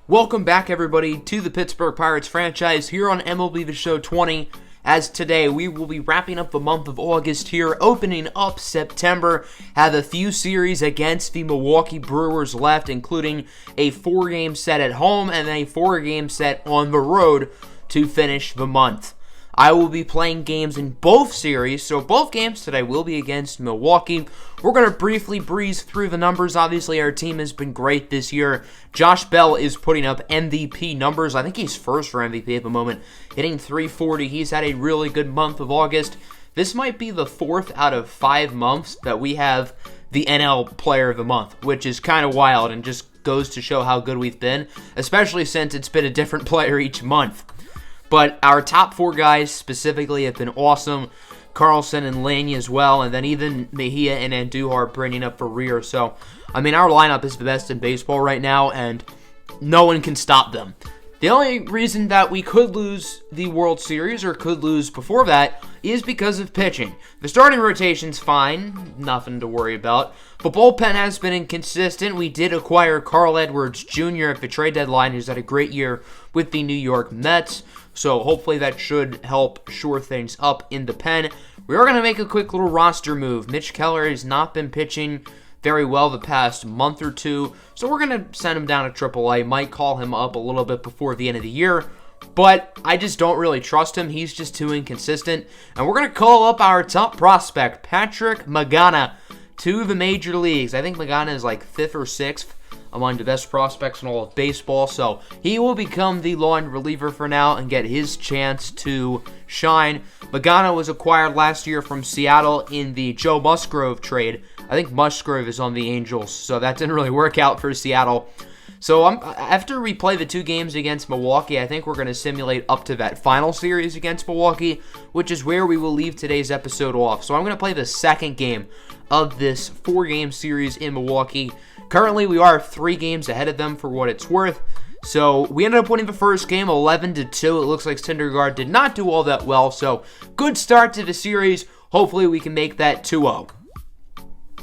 Welcome back, everybody, to the Pittsburgh Pirates franchise here on MLB The Show 20. As today, we will be wrapping up the month of August here, opening up September. Have a few series against the Milwaukee Brewers left, including a 4-game set at home and a 4-game set on the road to finish the month. I will be playing games in both series, so both games today will be against Milwaukee. We're going to briefly breeze through the numbers. Obviously, our team has been great this year. Josh Bell is putting up MVP numbers. I think he's first for MVP at the moment, hitting .340. He's had a really good month of August. This might be the 4th out of 5 months that we have the NL Player of the Month, which is kind of wild and just goes to show how good we've been, especially since it's been a different player each month. But our top 4 guys specifically have been awesome. Carlson and Laney as well, and then even Mejia and Andujar bringing up for rear. So, I mean, our lineup is the best in baseball right now, and no one can stop them. The only reason that we could lose the World Series, or could lose before that, is because of pitching. The starting rotation's fine, nothing to worry about. But bullpen has been inconsistent. We did acquire Carl Edwards Jr. at the trade deadline, who's had a great year with the New York Mets. So hopefully that should help shore things up in the pen. We are going to make a quick little roster move. Mitch Keller has not been pitching very well the past month or two, so we're going to send him down to AAA. Might call him up a little bit before the end of the year, but I just don't really trust him. He's just too inconsistent. And we're going to call up our top prospect, Patrick Magana, to the major leagues. I think Magana is like 5th or 6th among the best prospects in all of baseball, so he will become the long reliever for now and get his chance to shine. Magana was acquired last year from Seattle in the Joe Musgrove trade. I think Musgrove is on the Angels, so that didn't really work out for Seattle. So after we play the 2 games against Milwaukee, I think we're going to simulate up to that final series against Milwaukee, which is where we will leave today's episode off. So I'm going to play the second game of this 4-game series in Milwaukee. Currently, we are 3 games ahead of them for what it's worth. So we ended up winning the first game 11-2. It looks like Syndergaard did not do all that well, so good start to the series. Hopefully we can make that 2-0.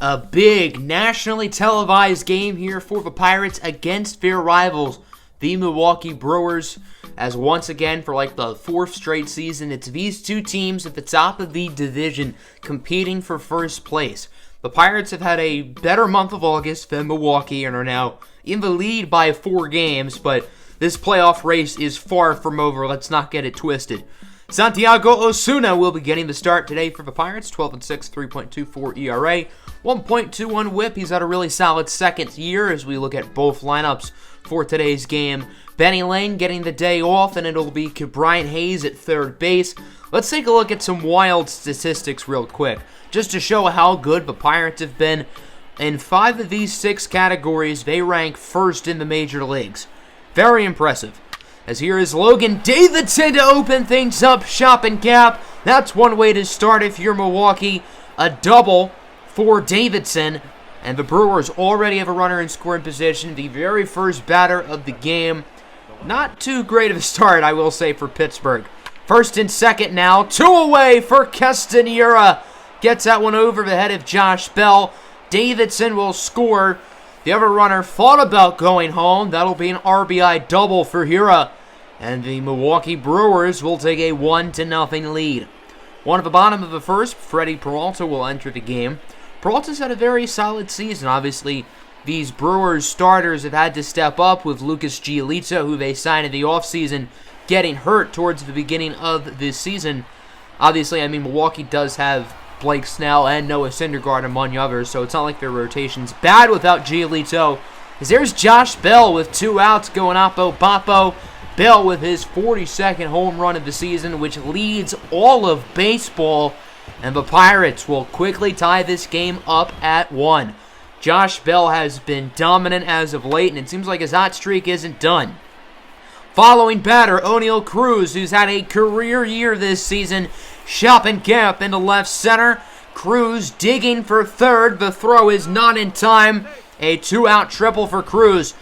A big nationally televised game here for the Pirates against their rivals, the Milwaukee Brewers, as once again for like the 4th straight season, it's these 2 teams at the top of the division competing for first place. The Pirates have had a better month of August than Milwaukee and are now in the lead by 4 games, but this playoff race is far from over. Let's not get it twisted. Santiago Osuna will be getting the start today for the Pirates. 12-6, 3.24 ERA, 1.21 WHIP. He's had a really solid second year as we look at both lineups for today's game. Benny Lane getting the day off, and it'll be Brian Hayes at third base. Let's take a look at some wild statistics real quick, just to show how good the Pirates have been. In 5 of these 6 categories, they rank first in the major leagues. Very impressive. As here is Logan Davidson to open things up, shop and cap. That's one way to start if you're Milwaukee. A double for Davidson. And the Brewers already have a runner in scoring position. The very first batter of the game. Not too great of a start, I will say, for Pittsburgh. First and second now. 2 away for Castanera. Gets that one over the head of Josh Bell. Davidson will score. The other runner thought about going home. That'll be an RBI double for Hira. And the Milwaukee Brewers will take a 1-0 lead. One at the bottom of the first, Freddie Peralta will enter the game. Peralta's had a very solid season. Obviously, these Brewers starters have had to step up with Lucas Giolito, who they signed in the offseason, getting hurt towards the beginning of this season. Obviously, I mean, Milwaukee does have Blake Snell and Noah Syndergaard among others, so it's not like their rotation's bad without Giolito. As there's Josh Bell with 2 outs going oppo boppo. Bell with his 42nd home run of the season, which leads all of baseball, and the Pirates will quickly tie this game up at 1. Josh Bell has been dominant as of late, and it seems like his hot streak isn't done. Following batter, O'Neal Cruz, who's had a career year this season, shopping cap into left center. Cruz digging for third. The throw is not in time. A 2-out triple for Cruz.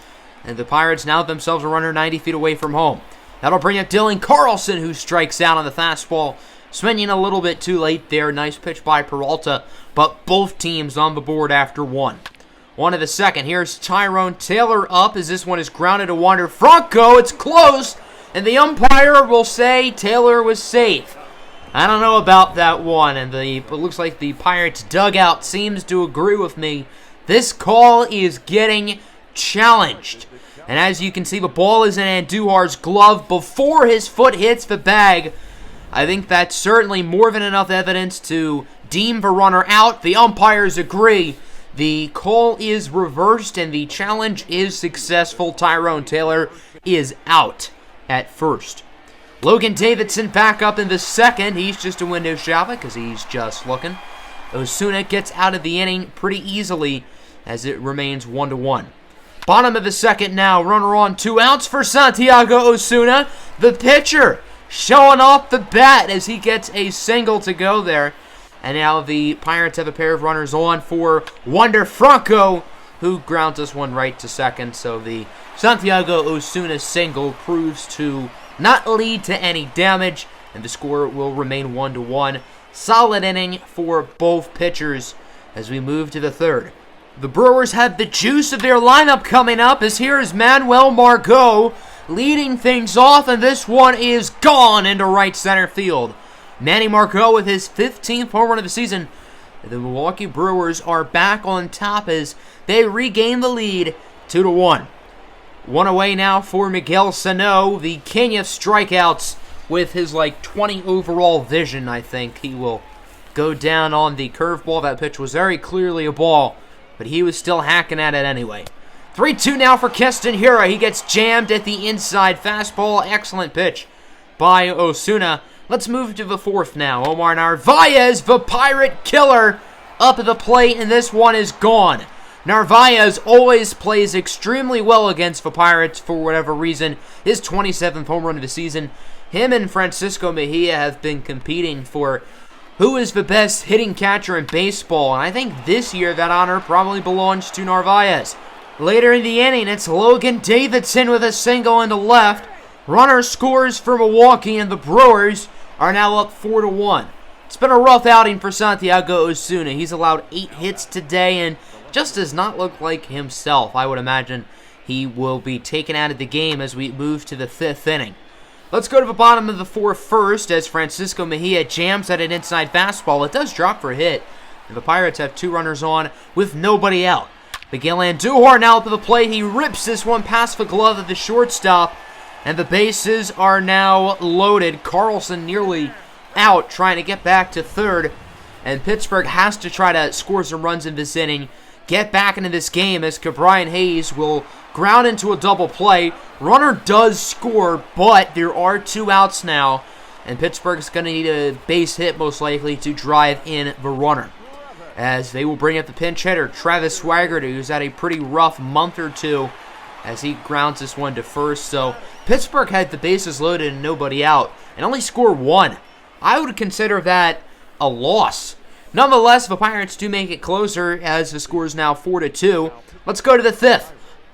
And the Pirates now themselves a runner 90 feet away from home. That'll bring up Dylan Carlson, who strikes out on the fastball. Swinging a little bit too late there. Nice pitch by Peralta, but both teams on the board after 1. On to the second. Here's Tyrone Taylor up as this one is grounded to Wander Franco. It's close, and the umpire will say Taylor was safe. I don't know about that one, and it looks like the Pirates dugout seems to agree with me. This call is getting challenged. And as you can see, the ball is in Andujar's glove before his foot hits the bag. I think that's certainly more than enough evidence to deem the runner out. The umpires agree. The call is reversed and the challenge is successful. Tyrone Taylor is out at first. Logan Davidson back up in the second. He's just a window shopper because he's just looking. Osuna gets out of the inning pretty easily as it remains 1-1. Bottom of the second now. Runner on, 2 outs for Santiago Osuna. The pitcher showing off the bat as he gets a single to go there. And now the Pirates have a pair of runners on for Wander Franco, who grounds this one right to second. So the Santiago Osuna single proves to not lead to any damage, and the score will remain 1-1. Solid inning for both pitchers as we move to the third. The Brewers have the juice of their lineup coming up, as here is Manuel Margot leading things off, and this one is gone into right center field. Manny Margot with his 15th home run of the season. The Milwaukee Brewers are back on top as they regain the lead 2-1. One away now for Miguel Sano, the king of strikeouts with his 20 overall vision. I think he will go down on the curveball. That pitch was very clearly a ball, but he was still hacking at it anyway. 3-2 now for Keston Hiura. He gets jammed at the inside fastball. Excellent pitch by Osuna. Let's move to the fourth now. Omar Narvaez, the Pirate killer, up at the plate, and this one is gone. Narvaez always plays extremely well against the Pirates for whatever reason. His 27th home run of the season. Him and Francisco Mejia have been competing for who is the best hitting catcher in baseball, and I think this year that honor probably belongs to Narvaez. Later in the inning, it's Logan Davidson with a single into left. Runner scores for Milwaukee, and the Brewers are now up 4-1. It's been a rough outing for Santiago Osuna. He's allowed 8 hits today and just does not look like himself. I would imagine he will be taken out of the game as we move to the 5th inning. Let's go to the bottom of the fourth first as Francisco Mejia jams at an inside fastball. It does drop for a hit, and the Pirates have 2 runners on with nobody out. Miguel Andujar now up to the plate. He rips this one past the glove of the shortstop, and the bases are now loaded. Carlson nearly out, trying to get back to third, and Pittsburgh has to try to score some runs in this inning, get back into this game as Cabrian Hayes will ground into a double play. Runner does score, but there are 2 outs now, and Pittsburgh's going to need a base hit most likely to drive in the runner, as they will bring up the pinch hitter, Travis Swigert, who's had a pretty rough month or two as he grounds this one to first. So Pittsburgh had the bases loaded and nobody out, and only score 1. I would consider that a loss. Nonetheless, the Pirates do make it closer as the score is now 4-2. Let's go to the 5th.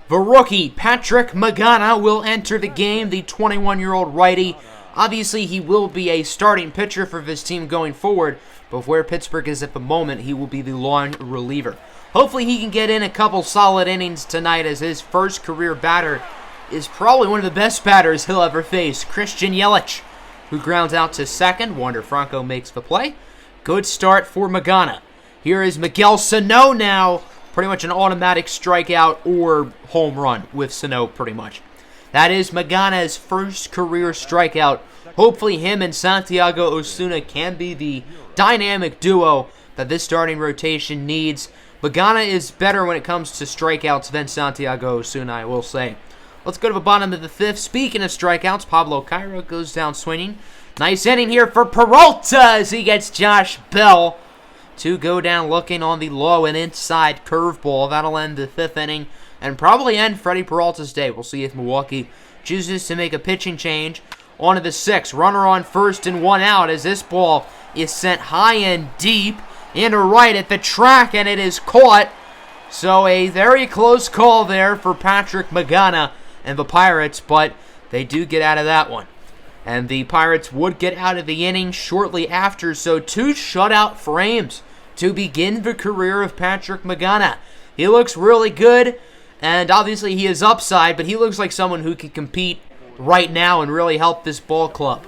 The rookie, Patrick Magana, will enter the game, the 21-year-old righty. Obviously, he will be a starting pitcher for this team going forward, but where Pittsburgh is at the moment, he will be the long reliever. Hopefully, he can get in a couple solid innings tonight as his first career batter is probably one of the best batters he'll ever face, Christian Yelich, who grounds out to second. Wander Franco makes the play. Good start for Magana. Here is Miguel Sano now. Pretty much an automatic strikeout or home run with Sano, pretty much. That is Magana's first career strikeout. Hopefully him and Santiago Osuna can be the dynamic duo that this starting rotation needs. Magana is better when it comes to strikeouts than Santiago Osuna, I will say. Let's go to the bottom of the 5th. Speaking of strikeouts, Pablo Cairo goes down swinging. Nice inning here for Peralta as he gets Josh Bell to go down looking on the low and inside curveball. That'll end the 5th inning and probably end Freddie Peralta's day. We'll see if Milwaukee chooses to make a pitching change. On to the 6th. Runner on first and 1 out as this ball is sent high and deep into right at the track, and it is caught. So a very close call there for Patrick Magana and the Pirates, but they do get out of that one. And the Pirates would get out of the inning shortly after, so 2 shutout frames to begin the career of Patrick Magana. He looks really good, and obviously he is upside, but he looks like someone who can compete right now and really help this ball club.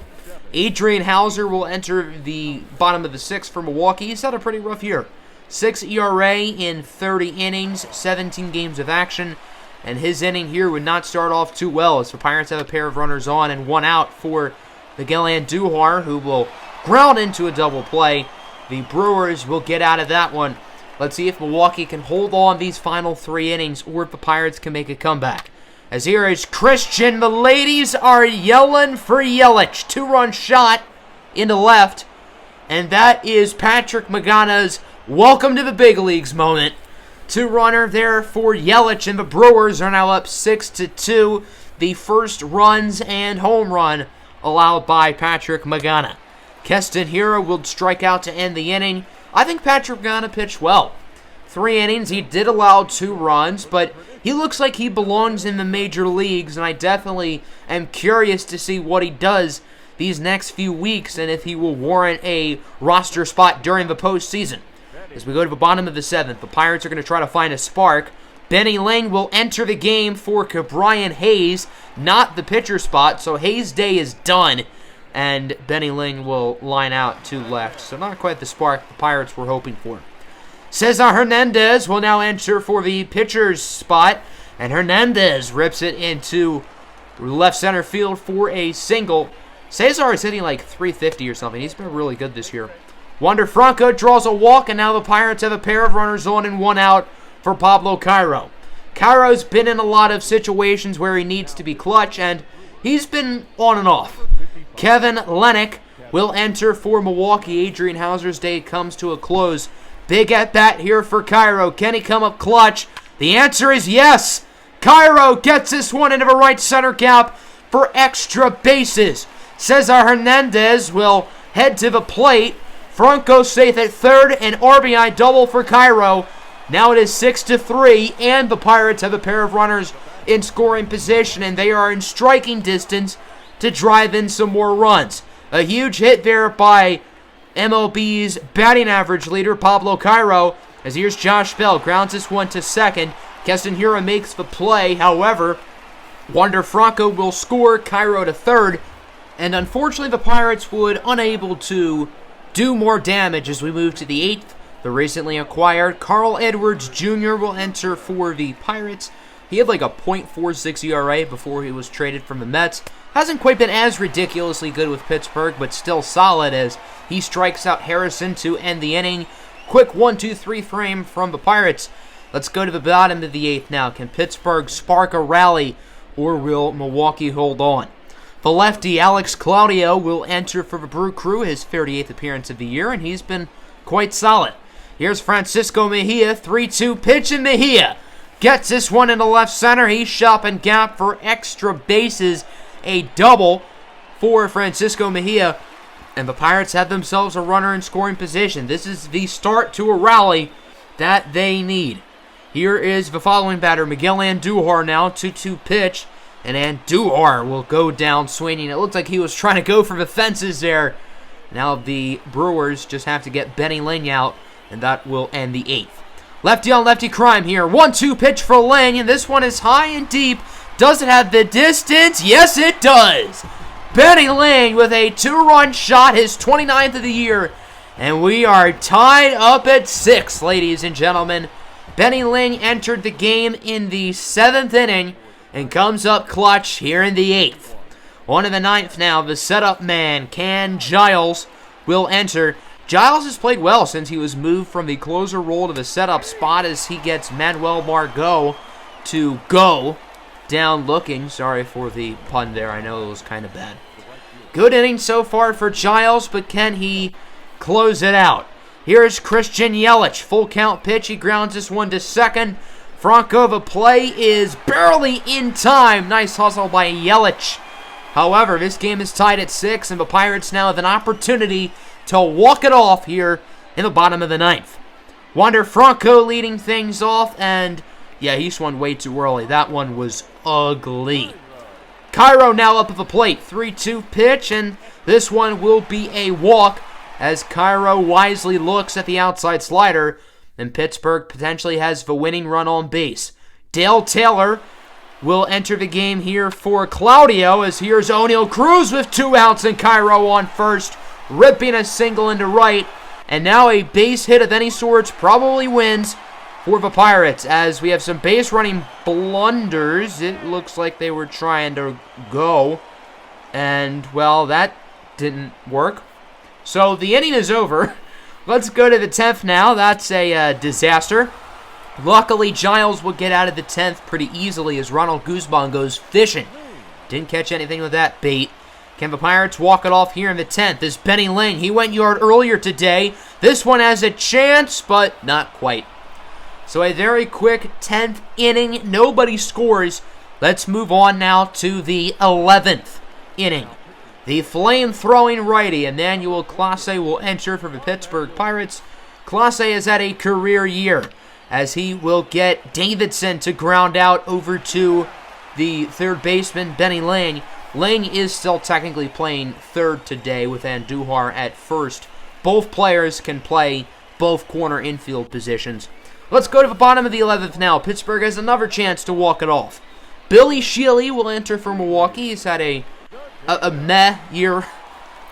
Adrian Hauser will enter the bottom of the 6th for Milwaukee. He's had a pretty rough year. 6 ERA in 30 innings, 17 games of action, and his inning here would not start off too well as the Pirates have a pair of runners on and 1 out for Miguel Andujar, who will ground into a double play. The Brewers will get out of that one. Let's see if Milwaukee can hold on these final 3 innings or if the Pirates can make a comeback. As here is Christian. The ladies are yelling for Yelich. 2-run shot into left. And that is Patrick Magana's welcome to the big leagues moment. 2-runner there for Yelich, and the Brewers are now up 6-2. The first runs and home run allowed by Patrick Magana. Keston Hiura will strike out to end the inning. I think Patrick Magana pitched well. 3 innings, he did allow 2 runs, but he looks like he belongs in the major leagues, and I definitely am curious to see what he does these next few weeks and if he will warrant a roster spot during the postseason. As we go to the bottom of the 7th, the Pirates are going to try to find a spark. Benny Lane will enter the game for Ke'Bryan Hayes, not the pitcher spot, so Hayes' day is done, and Benny Lane will line out to left. So not quite the spark the Pirates were hoping for. Cesar Hernandez will now enter for the pitcher's spot, and Hernandez rips it into left center field for a single. Cesar is hitting like 350 or something. He's been really good this year. Wander Franco draws a walk, and now the Pirates have a pair of runners on and 1 out for Pablo Cairo. Cairo's been in a lot of situations where he needs to be clutch, and he's been on and off. Kevin Lennick will enter for Milwaukee. Adrian Hauser's day comes to a close. Big at-bat here for Cairo. Can he come up clutch? The answer is yes. Cairo gets this one into the right center gap for extra bases. Cesar Hernandez will head to the plate. Franco safe at third, an RBI double for Cairo. Now it is 6-3, and the Pirates have a pair of runners in scoring position, and they are in striking distance to drive in some more runs. A huge hit there by MLB's batting average leader, Pablo Cairo, as here's Josh Bell, grounds this one to second. Keston Hiura makes the play, however, Wander Franco will score, Cairo to third, and unfortunately the Pirates would unable to do more damage as we move to the 8th. The recently acquired Carl Edwards Jr. will enter for the Pirates. He had like a .46 ERA before he was traded from the Mets. Hasn't quite been as ridiculously good with Pittsburgh, but still solid as he strikes out Harrison to end the inning. Quick 1-2-3 frame from the Pirates. Let's go to the bottom of the 8th now. Can Pittsburgh spark a rally, or will Milwaukee hold on? The lefty Alex Claudio will enter for the Brew Crew, his 38th appearance of the year, and he's been quite solid. Here's Francisco Mejia, 3-2 pitch, and Mejia gets this one into left center. He's shopping gap for extra bases. A double for Francisco Mejia, and the Pirates have themselves a runner in scoring position. This is the start to a rally that they need. Here is the following batter, Miguel Andujar now, 2-2 pitch, and Andujar will go down swinging. It looked like he was trying to go for the fences there. Now the Brewers just have to get Benny Lane out, and that will end the 8th. Lefty on lefty crime here. 1-2 pitch for Lane, and this one is high and deep. Does it have the distance? Yes, it does. Benny Lane with a 2-run shot, his 29th of the year. And we are tied up at 6, ladies and gentlemen. Benny Lane entered the game in the 7th inning and comes up clutch here in the 8th. On to the 9th now. The setup man, Ken Giles, will enter. Giles has played well since he was moved from the closer role to the setup spot as he gets Manuel Margot to go down looking. Sorry for the pun there. I know it was kind of bad. Good inning so far for Giles, but can he close it out? Here's Christian Yelich. Full count pitch. He grounds this one to second. Franco, the play is barely in time. Nice hustle by Yelich. However, this game is tied at 6, and the Pirates now have an opportunity to walk it off here in the bottom of the 9th. Wander Franco leading things off, and yeah, he swung way too early. That one was ugly. Cairo now up at the plate. 3-2 pitch, and this one will be a walk as Cairo wisely looks at the outside slider. then Pittsburgh potentially has the winning run on base. Dale Taylor will enter the game here for Claudio, as here's O'Neal Cruz with 2 outs and Cairo on first, ripping a single into right. And now a base hit of any sorts probably wins for the Pirates, as we have some base running blunders. It looks like they were trying to go, and, well, that didn't work. So the inning is over. Let's go to the 10th now. That's a disaster. Luckily, Giles will get out of the 10th pretty easily as Ronald Guzman goes fishing. Didn't catch anything with that bait. Can the Pirates walk it off here in the 10th? This Benny Lane, he went yard earlier today. This one has a chance, but not quite. So a very quick 10th inning. Nobody scores. Let's move on now to the 11th inning. The flame-throwing righty, Emmanuel Clase, will enter for the Pittsburgh Pirates. Clase has had a career year, as he will get Davidson to ground out over to the third baseman, Benny Lane. Lane is still technically playing third today with Andujar at first. Both players can play both corner infield positions. Let's go to the bottom of the 11th now. Pittsburgh has another chance to walk it off. Billy Shealy will enter for Milwaukee. He's had a meh year,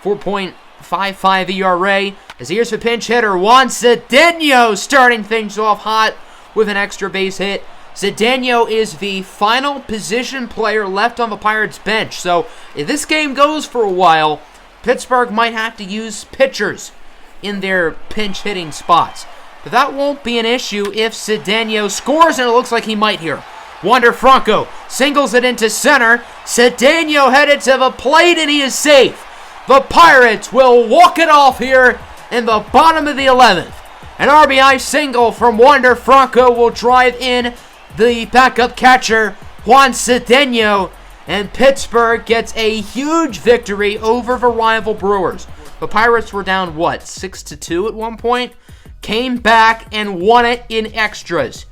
4.55 ERA. As here's the pinch hitter, Juan Cedeno, starting things off hot with an extra base hit. Cedeno is the final position player left on the Pirates bench. So if this game goes for a while, Pittsburgh might have to use pitchers in their pinch hitting spots. But that won't be an issue if Cedeno scores, and it looks like he might here. Wander Franco singles it into center. Cedeno headed to the plate, and he is safe. The Pirates will walk it off here in the bottom of the 11th. An RBI single from Wander Franco will drive in the backup catcher, Juan Cedeno, and Pittsburgh gets a huge victory over the rival Brewers. The Pirates were down, 6-2 at one point? Came back and won it in extras.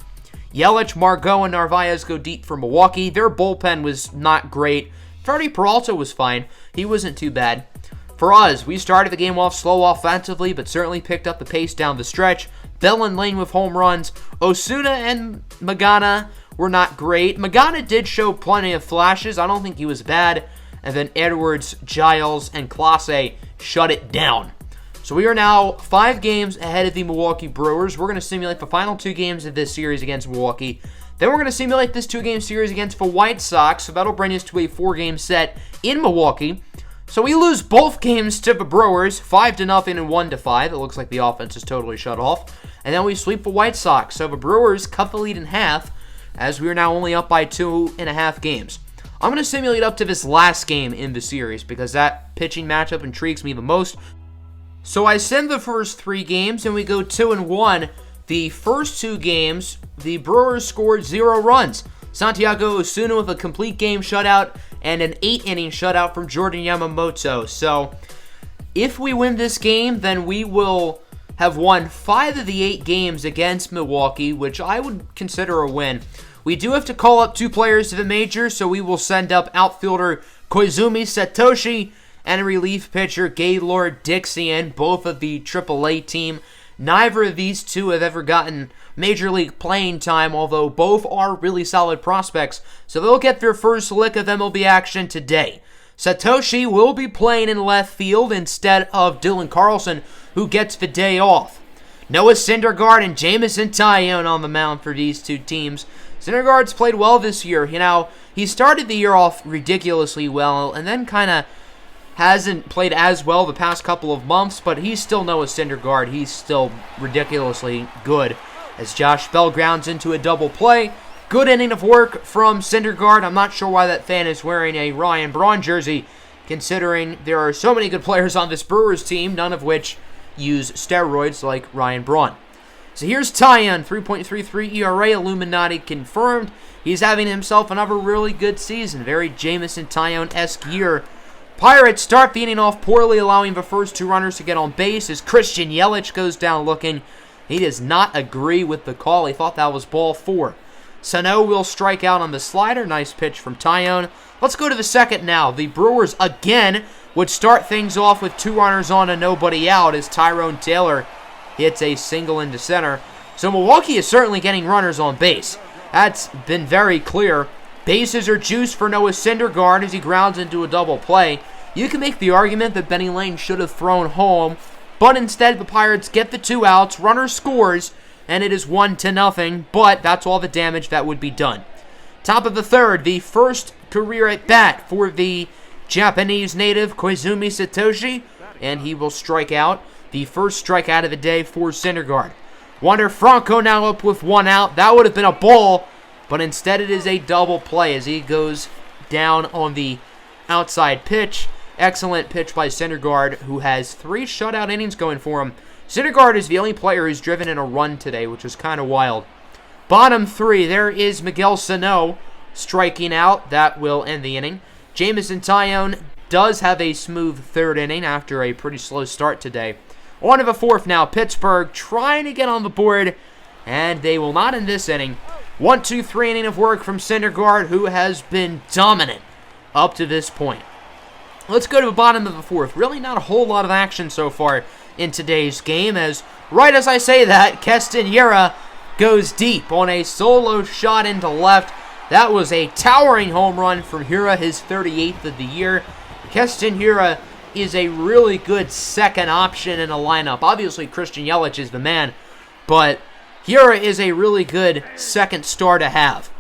Yelich, Margot, and Narvaez go deep for Milwaukee. Their bullpen was not great. Freddie Peralta was fine. He wasn't too bad. For us, we started the game off slow offensively, but certainly picked up the pace down the stretch. Bell and Lane with home runs. Osuna and Magana were not great. Magana did show plenty of flashes. I don't think he was bad. And then Edwards, Giles, and Clase shut it down. So we are now 5 games ahead of the Milwaukee Brewers. We're going to simulate the final 2 games of this series against Milwaukee. Then we're going to simulate this 2-game series against the White Sox. So that'll bring us to a 4-game set in Milwaukee. So we lose both games to the Brewers, 5-0 and 1-5. It looks like the offense is totally shut off. And then we sweep the White Sox. So the Brewers cut the lead in half, as we are now only up by 2.5 games. I'm going to simulate up to this last game in the series, because that pitching matchup intrigues me the most. So I send the first 3 games, and we go 2-1. The first 2 games, the Brewers scored 0 runs. Santiago Osuna with a complete game shutout and an 8-inning shutout from Jordan Yamamoto. So if we win this game, then we will have won 5 of the 8 games against Milwaukee, which I would consider a win. We do have to call up 2 players to the majors, so we will send up outfielder Koizumi Satoshi and a relief pitcher Gaylord Dixon, both of the AAA team. Neither of these 2 have ever gotten Major League playing time, although both are really solid prospects, so they'll get their first lick of MLB action today. Satoshi will be playing in left field instead of Dylan Carlson, who gets the day off. Noah Syndergaard and Jameson Taillon on the mound for these 2 teams. Syndergaard's played well this year. He started the year off ridiculously well, and then kind of hasn't played as well the past couple of months, but he's still Noah Syndergaard. He's still ridiculously good. As Josh Bell grounds into a double play. Good inning of work from Syndergaard. I'm not sure why that fan is wearing a Ryan Braun jersey, considering there are so many good players on this Brewers team, none of which use steroids like Ryan Braun. So here's Taillon, 3.33 ERA, Illuminati confirmed. He's having himself another really good season. Very Jameson Taillon-esque year. Pirates start the inning off poorly, allowing the first 2 runners to get on base as Christian Yelich goes down looking. He does not agree with the call. He thought that was ball 4. Sano will strike out on the slider. Nice pitch from Taillon. Let's go to the 2nd now. The Brewers again would start things off with 2 runners on and nobody out as Tyrone Taylor hits a single into center. So Milwaukee is certainly getting runners on base. That's been very clear. Bases are juiced for Noah Syndergaard as he grounds into a double play. You can make the argument that Benny Lane should have thrown home, but instead the Pirates get the 2 outs, runner scores, and it is 1-0, but that's all the damage that would be done. Top of the third, the first career at bat for the Japanese native Koizumi Satoshi, and he will strike out. The first strikeout of the day for Syndergaard. Wander Franco now up with 1 out. That would have been a ball, but instead it is a double play as he goes down on the outside pitch. Excellent pitch by Syndergaard, who has 3 shutout innings going for him. Syndergaard is the only player who's driven in a run today, which is kind of wild. Bottom 3, there is Miguel Sano striking out. That will end the inning. Jameson Taillon does have a smooth 3rd inning after a pretty slow start today. On to the 4th now. Pittsburgh trying to get on the board, and they will not in this inning. 1-2-3 inning of work from Syndergaard, who has been dominant up to this point. Let's go to the bottom of the 4th. Really not a whole lot of action so far in today's game, as right as I say that, Keston Hiura goes deep on a solo shot into left. That was a towering home run from Hiura, his 38th of the year. Keston Hiura is a really good second option in a lineup. Obviously, Christian Yelich is the man, but Hiura is a really good second star to have.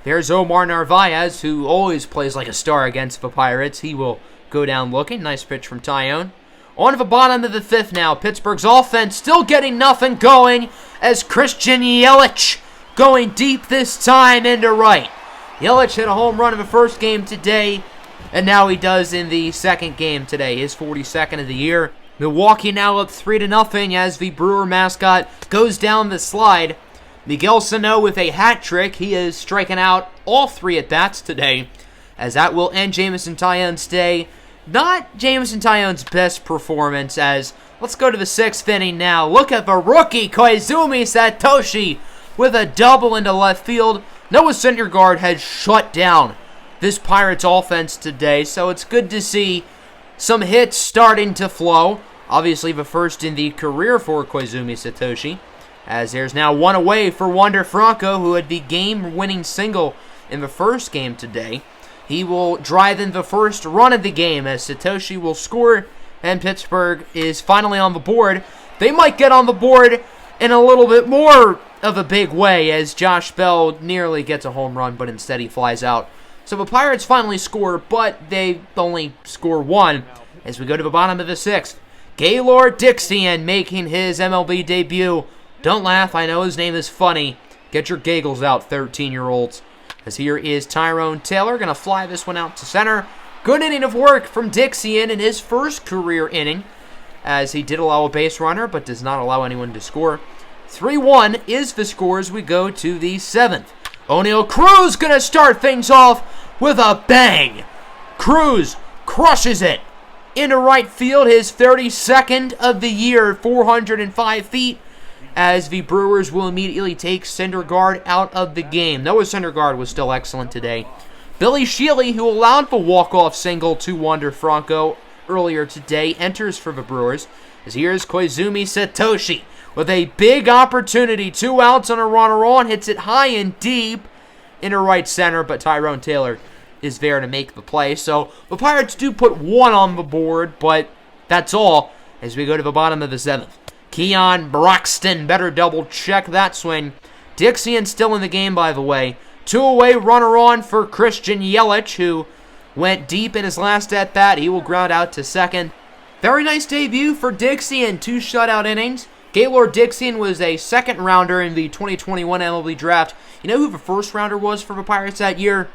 There's Omar Narvaez, who always plays like a star against the Pirates. He will go down looking. Nice pitch from Taillon. On to the bottom of the 5th now. Pittsburgh's offense still getting nothing going as Christian Yelich going deep this time into right. Yelich hit a home run in the first game today, and now he does in the second game today, his 42nd of the year. Milwaukee now up 3-0 as the Brewer mascot goes down the slide. Miguel Sano with a hat trick. He is striking out all 3 at-bats today, as that will end Jameson Taillon's day. Not Jameson Taillon's best performance, as let's go to the 6th inning now. Look at the rookie Koizumi Satoshi with a double into left field. Noah Syndergaard has shut down this Pirates offense today, so it's good to see some hits starting to flow. Obviously the first in the career for Koizumi Satoshi, as there's now 1 away for Wander Franco, who had the game-winning single in the first game today. He will drive in the first run of the game as Satoshi will score, and Pittsburgh is finally on the board. They might get on the board in a little bit more of a big way as Josh Bell nearly gets a home run, but instead he flies out. So the Pirates finally score, but they only score 1 as we go to the bottom of the 6th. Gaylord Dixian making his MLB debut. Don't laugh, I know his name is funny. Get your giggles out, 13-year-olds. As here is Tyrone Taylor, going to fly this one out to center. Good inning of work from Dixian in his first career inning, as he did allow a base runner, but does not allow anyone to score. 3-1 is the score as we go to the 7th. O'Neal Cruz going to start things off with a bang. Cruz crushes it into right field, his 32nd of the year, 405 feet, as the Brewers will immediately take Syndergaard out of the game. Noah Syndergaard was still excellent today. Billy Shealy, who allowed the walk-off single to Wander Franco earlier today, enters for the Brewers, as here's Koizumi Satoshi with a big opportunity. 2 outs on a runner on, hits it high and deep into right center, but Tyrone Taylor is there to make the play. So the Pirates do put 1 on the board, but that's all as we go to the bottom of the 7th. Keon Broxton better double check that swing. Dixian still in the game, by the way. 2 away, runner on for Christian Yelich, who went deep in his last at-bat. He will ground out to second. Very nice debut for Dixian, 2 shutout innings. Gaylord Dixian was a second-rounder in the 2021 MLB Draft. You know who the first-rounder was for the Pirates that year?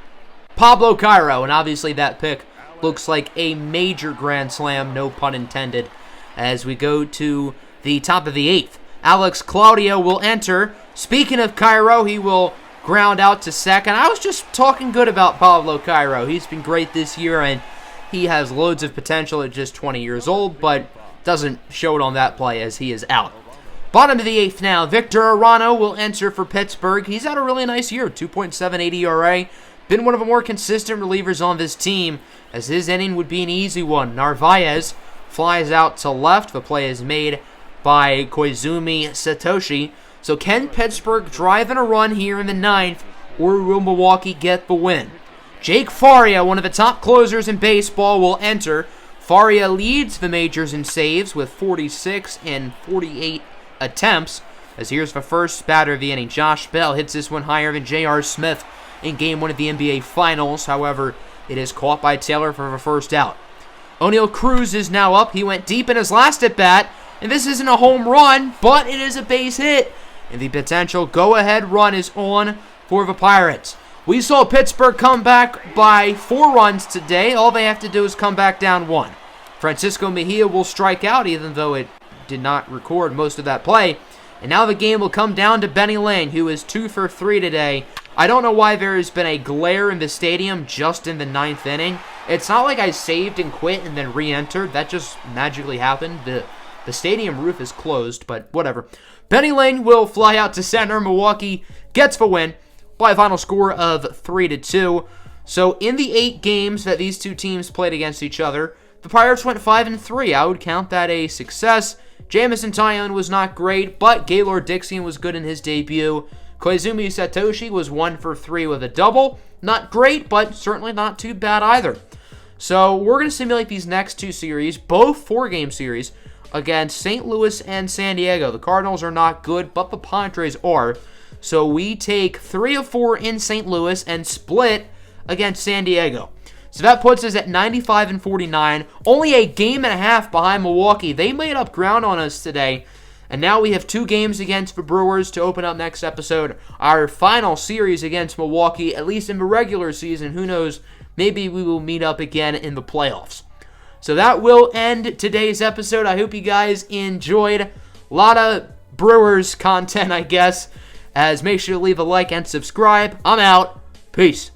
Pablo Cairo, and obviously that pick looks like a major grand slam, no pun intended, as we go to the top of the 8th. Alex Claudio will enter. Speaking of Cairo, he will ground out to second. I was just talking good about Pablo Cairo. He's been great this year, and he has loads of potential at just 20 years old, but doesn't show it on that play as he is out. Bottom of the 8th now, Victor Arano will enter for Pittsburgh. He's had a really nice year, 2.78 ERA. Been one of the more consistent relievers on this team, as his inning would be an easy one. Narvaez flies out to left. The play is made by Koizumi Satoshi. So can Pittsburgh drive in a run here in the 9th, or will Milwaukee get the win? Jake Faria, one of the top closers in baseball, will enter. Faria leads the majors in saves with 46 and 48 attempts. As here's the first batter of the inning. Josh Bell hits this one higher than J.R. Smith in Game 1 of the NBA Finals. However, it is caught by Taylor for the first out. O'Neal Cruz is now up. He went deep in his last at-bat, and this isn't a home run, but it is a base hit. And the potential go-ahead run is on for the Pirates. We saw Pittsburgh come back by 4 runs today. All they have to do is come back down 1. Francisco Mejia will strike out, even though it did not record most of that play. And now the game will come down to Benny Lane, who is 2 for 3 today. I don't know why there has been a glare in the stadium just in the 9th inning. It's not like I saved and quit and then re-entered. That just magically happened. The stadium roof is closed, but whatever. Benny Lane will fly out to center. Milwaukee gets the win by a final score of 3-2. So in the 8 games that these two teams played against each other, the Pirates went 5-3. I would count that a success. Jamison Tyone was not great, but Gaylord Dixon was good in his debut. Koizumi Satoshi was 1 for 3 with a double. Not great, but certainly not too bad either. So we're going to simulate these next 2 series, both 4-game series, against St. Louis and San Diego. The Cardinals are not good, but the Padres are. So we take 3 of 4 in St. Louis and split against San Diego. So that puts us at 95-49, only a game and a half behind Milwaukee. They made up ground on us today, and now we have 2 games against the Brewers to open up next episode. Our final series against Milwaukee, at least in the regular season. Who knows, maybe we will meet up again in the playoffs. So that will end today's episode. I hope you guys enjoyed. A lot of Brewers content, I guess. As make sure to leave a like and subscribe. I'm out. Peace.